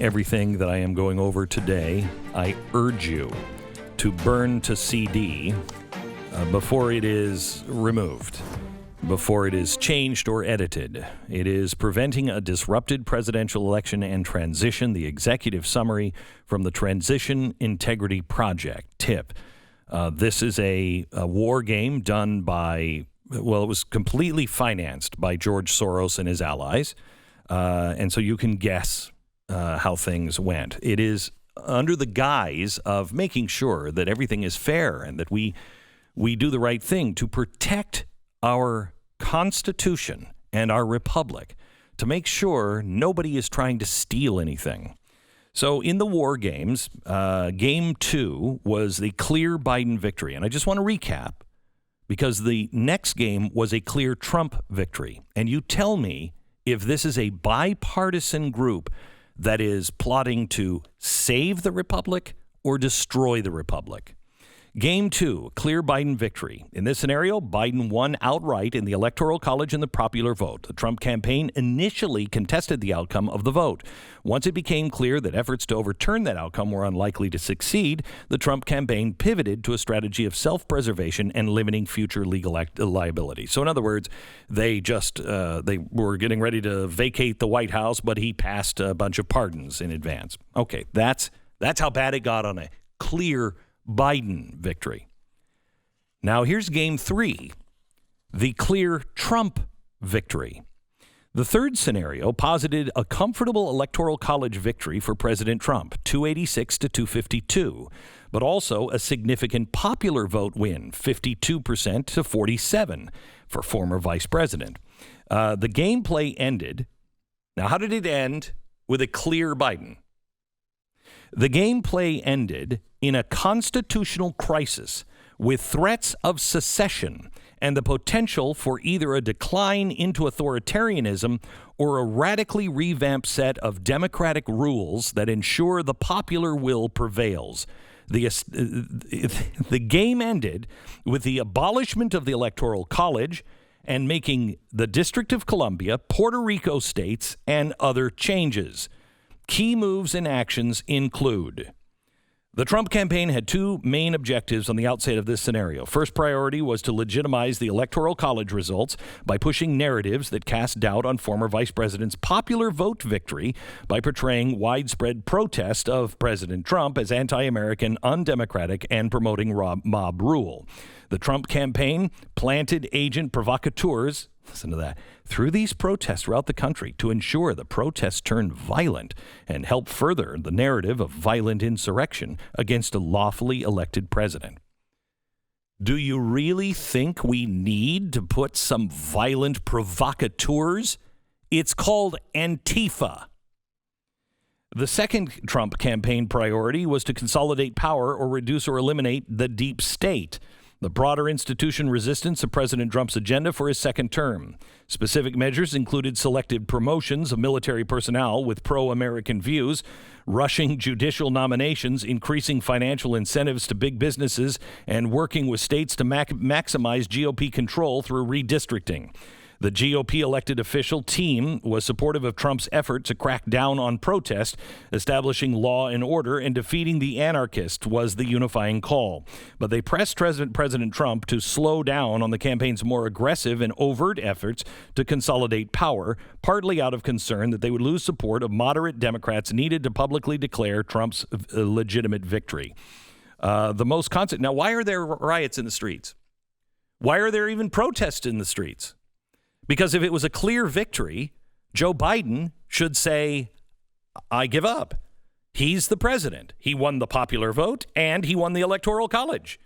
Everything that I am going over today, I urge you to burn to CD before it is removed, before it is changed or edited. It is Preventing a Disrupted Presidential Election and Transition, the executive summary from the Transition Integrity Project. Tip. This is a war game done by, well, it was completely financed by George Soros and his allies. And so you can guess how things went. It is under the guise of making sure that everything is fair and that we do the right thing to protect our Constitution and our republic, to make sure nobody is trying to steal anything. So in the war games, game 2 was the clear Biden victory. And I just want to recap, because the next game was a clear Trump victory. And you tell me if this is a bipartisan group that is plotting to save the republic or destroy the republic. Game 2, clear Biden victory. In this scenario, Biden won outright in the Electoral College and the popular vote. The Trump campaign initially contested the outcome of the vote. Once it became clear that efforts to overturn that outcome were unlikely to succeed, the Trump campaign pivoted to a strategy of self-preservation and limiting future legal liability. So in other words, they were getting ready to vacate the White House, but he passed a bunch of pardons in advance. Okay, that's how bad it got on a clear Biden victory. Now here's game 3, the clear Trump victory. The third scenario posited a comfortable Electoral College victory for President Trump, 286 to 252, but also a significant popular vote win, 52% to 47 for former vice president. The gameplay ended. Now, how did it end? With a clear Biden. The gameplay ended in a constitutional crisis with threats of secession and the potential for either a decline into authoritarianism or a radically revamped set of democratic rules that ensure the popular will prevails. The game ended with the abolishment of the Electoral College and making the District of Columbia, Puerto Rico states, and other changes. Key moves and actions include: the Trump campaign had two main objectives on the outset of this scenario. First priority was to legitimize the Electoral College results by pushing narratives that cast doubt on former vice president's popular vote victory by portraying widespread protest of President Trump as anti-American, undemocratic, and promoting mob rule. The Trump campaign planted agent provocateurs, listen to that, through these protests throughout the country to ensure the protests turn violent and help further the narrative of violent insurrection against a lawfully elected president. Do you really think we need to put some violent provocateurs? It's called Antifa. The second Trump campaign priority was to consolidate power or reduce or eliminate the deep state, the broader institution resistance of President Trump's agenda for his second term. Specific measures included selective promotions of military personnel with pro-American views, rushing judicial nominations, increasing financial incentives to big businesses, and working with states to maximize GOP control through redistricting. The GOP elected official team was supportive of Trump's effort to crack down on protest. Establishing law and order and defeating the anarchists was the unifying call. But they pressed President Trump to slow down on the campaign's more aggressive and overt efforts to consolidate power, partly out of concern that they would lose support of moderate Democrats needed to publicly declare Trump's legitimate victory. Now, why are there riots in the streets? Why are there even protests in the streets? Because if it was a clear victory, Joe Biden should say, I give up. He's the president. He won the popular vote and he won the Electoral College.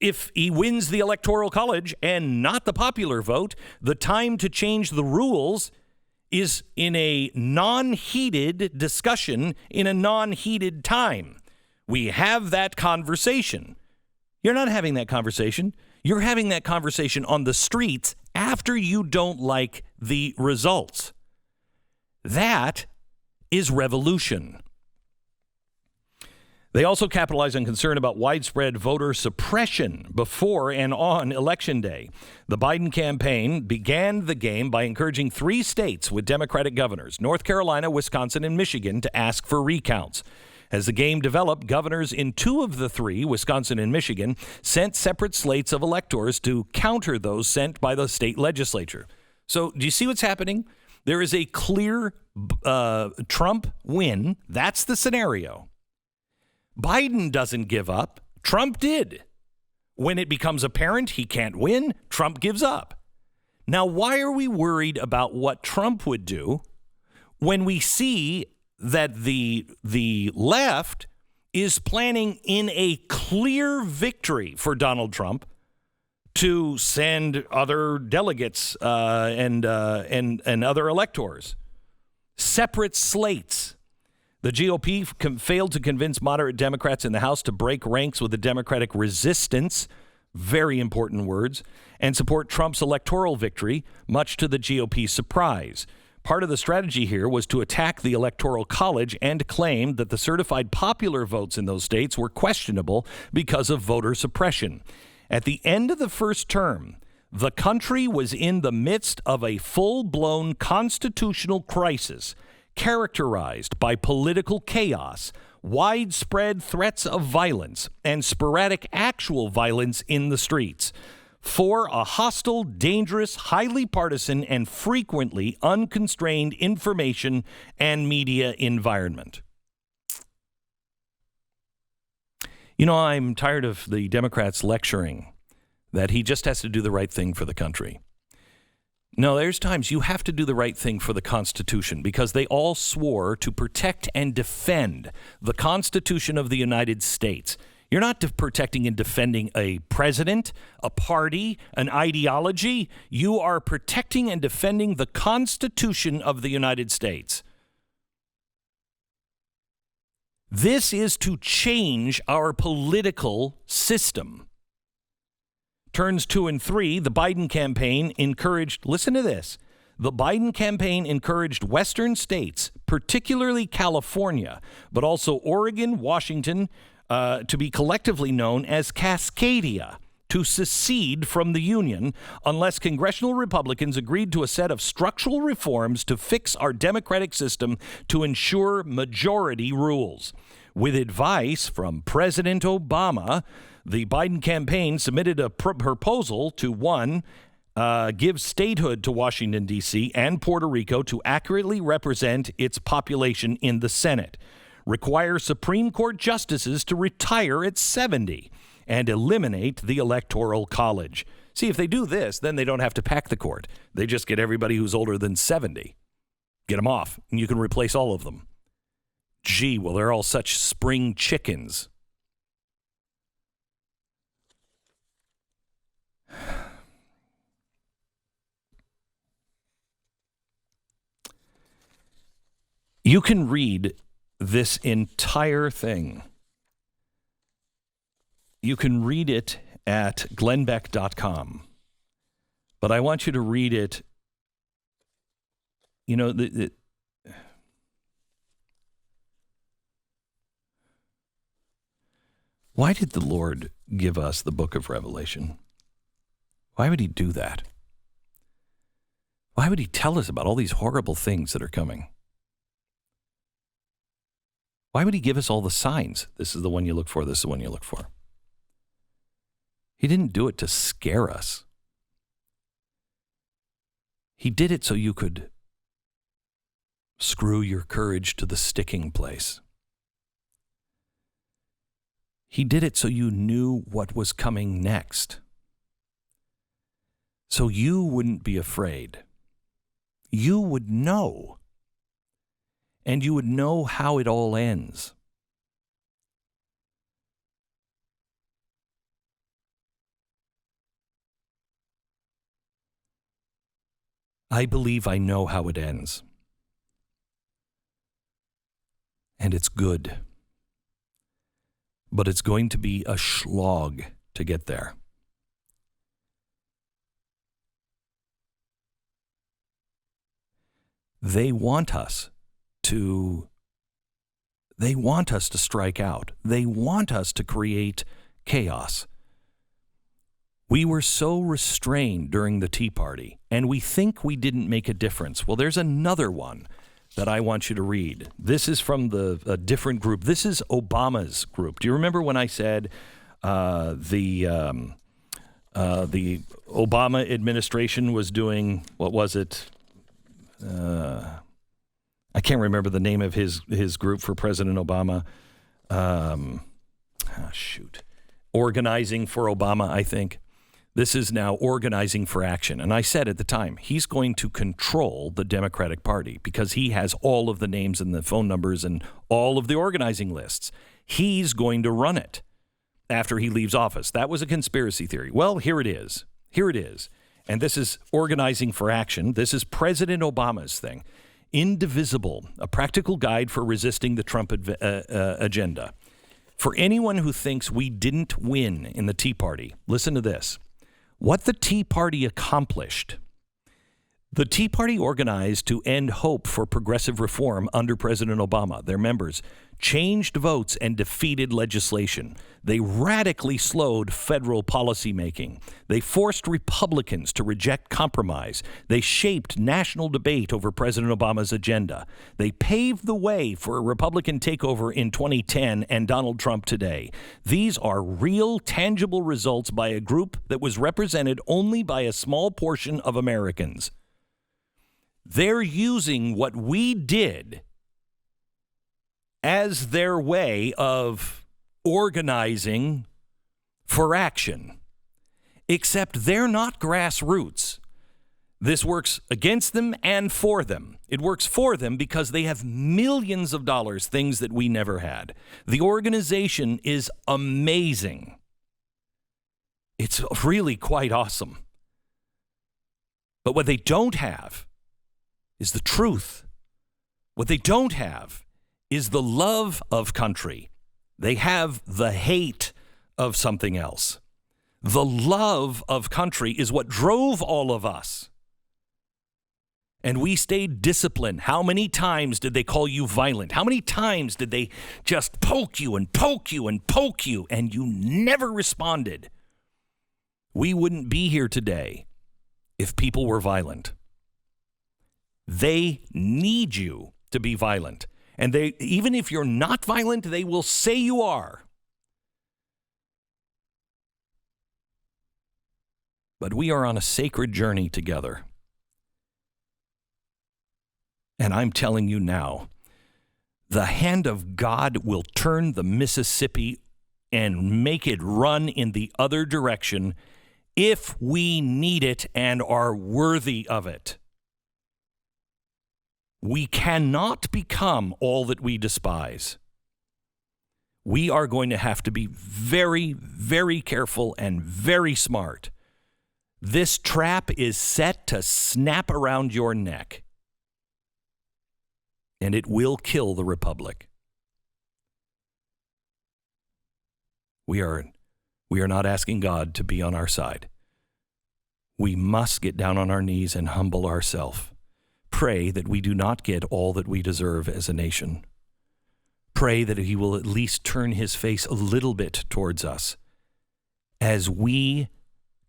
If he wins the Electoral College and not the popular vote, the time to change the rules is in a non-heated discussion in a non-heated time. We have that conversation. You're not having that conversation. You're having that conversation on the streets after you don't like the results. That is revolution. They also capitalized on concern about widespread voter suppression before and on Election Day. The Biden campaign began the game by encouraging 3 states with Democratic governors, North Carolina, Wisconsin, and Michigan, to ask for recounts. As the game developed, governors in 2 of the 3, Wisconsin and Michigan, sent separate slates of electors to counter those sent by the state legislature. So do you see what's happening? There is a clear Trump win. That's the scenario. Biden doesn't give up. Trump did. When it becomes apparent he can't win, Trump gives up. Now, why are we worried about what Trump would do when we see that the left is planning in a clear victory for Donald Trump to send other delegates and other electors, separate slates? The GOP failed to convince moderate Democrats in the House to break ranks with the Democratic resistance, very important words, and support Trump's electoral victory, much to the GOP's surprise. Part of the strategy here was to attack the Electoral College and claim that the certified popular votes in those states were questionable because of voter suppression. At the end of the first term, the country was in the midst of a full-blown constitutional crisis characterized by political chaos, widespread threats of violence, and sporadic actual violence in the streets. For a hostile, dangerous, highly partisan, and frequently unconstrained information and media environment. You know, I'm tired of the Democrats lecturing that he just has to do the right thing for the country. No, there's times you have to do the right thing for the Constitution, because they all swore to protect and defend the Constitution of the United States. You're not protecting and defending a president, a party, an ideology. You are protecting and defending the Constitution of the United States. This is to change our political system. Turns 2 and 3, the Biden campaign encouraged, listen to this, the Biden campaign encouraged Western states, particularly California, but also Oregon, Washington, to be collectively known as Cascadia, to secede from the Union unless congressional Republicans agreed to a set of structural reforms to fix our democratic system to ensure majority rules. With advice from President Obama, the Biden campaign submitted a proposal to, 1, give statehood to Washington, D.C. and Puerto Rico to accurately represent its population in the Senate, require Supreme Court justices to retire at 70, and eliminate the Electoral College. See, if they do this, then they don't have to pack the court. They just get everybody who's older than 70. Get them off, and you can replace all of them. Gee, well, they're all such spring chickens. You can read this entire thing. You can read it at glennbeck.com. But I want you to read it. You know, why did the Lord give us the book of Revelation? Why would he do that? Why would he tell us about all these horrible things that are coming? Why would he give us all the signs? This is the one you look for. This is the one you look for. He didn't do it to scare us. He did it so you could screw your courage to the sticking place. He did it so you knew what was coming next. So you wouldn't be afraid. You would know. And you would know how it all ends. I believe I know how it ends. And it's good. But it's going to be a slog to get there. They want us to They want us to strike out. They want us to create chaos. We were so restrained during the Tea Party, and we think we didn't make a difference. Well, there's another one that I want you to read. This is from a different group. This is Obama's group. Do you remember when I said the Obama administration was doing, what was it? I can't remember the name of his group for President Obama. Organizing for Obama, I think. This is now Organizing for Action. And I said at the time, he's going to control the Democratic Party because he has all of the names and the phone numbers and all of the organizing lists. He's going to run it after he leaves office. That was a conspiracy theory. Well, here it is. Here it is. And this is Organizing for Action. This is President Obama's thing. Indivisible, a practical guide for resisting the Trump agenda. For anyone who thinks we didn't win in the Tea Party, listen to this. What the Tea Party accomplished. The Tea Party organized to end hope for progressive reform under President Obama. Their members changed votes and defeated legislation. They radically slowed federal policymaking. They forced Republicans to reject compromise. They shaped national debate over President Obama's agenda. They paved the way for a Republican takeover in 2010 and Donald Trump today. These are real, tangible results by a group that was represented only by a small portion of Americans. They're using what we did as their way of organizing for action, except they're not grassroots. This works against them and for them. It works for them because they have millions of dollars, things that we never had. The organization is amazing. It's really quite awesome. But what they don't have is the truth. What they don't have is the love of country. They have the hate of something else. The love of country is what drove all of us. And we stayed disciplined. How many times did they call you violent? How many times did they just poke you and poke you and poke you, and you never responded? We wouldn't be here today if people were violent. They need you to be violent. And they, even if you're not violent, they will say you are. But we are on a sacred journey together. And I'm telling you now, the hand of God will turn the Mississippi and make it run in the other direction if we need it and are worthy of it. We cannot become all that we despise. We are going to have to be very, very careful and very smart. This trap is set to snap around your neck, and it will kill the republic. We are not asking God to be on our side. We must get down on our knees and humble ourselves. Pray that we do not get all that we deserve as a nation. Pray that he will at least turn his face a little bit towards us as we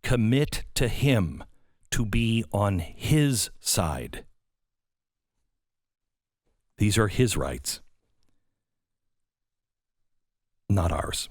commit to him to be on his side. These are his rights, not ours.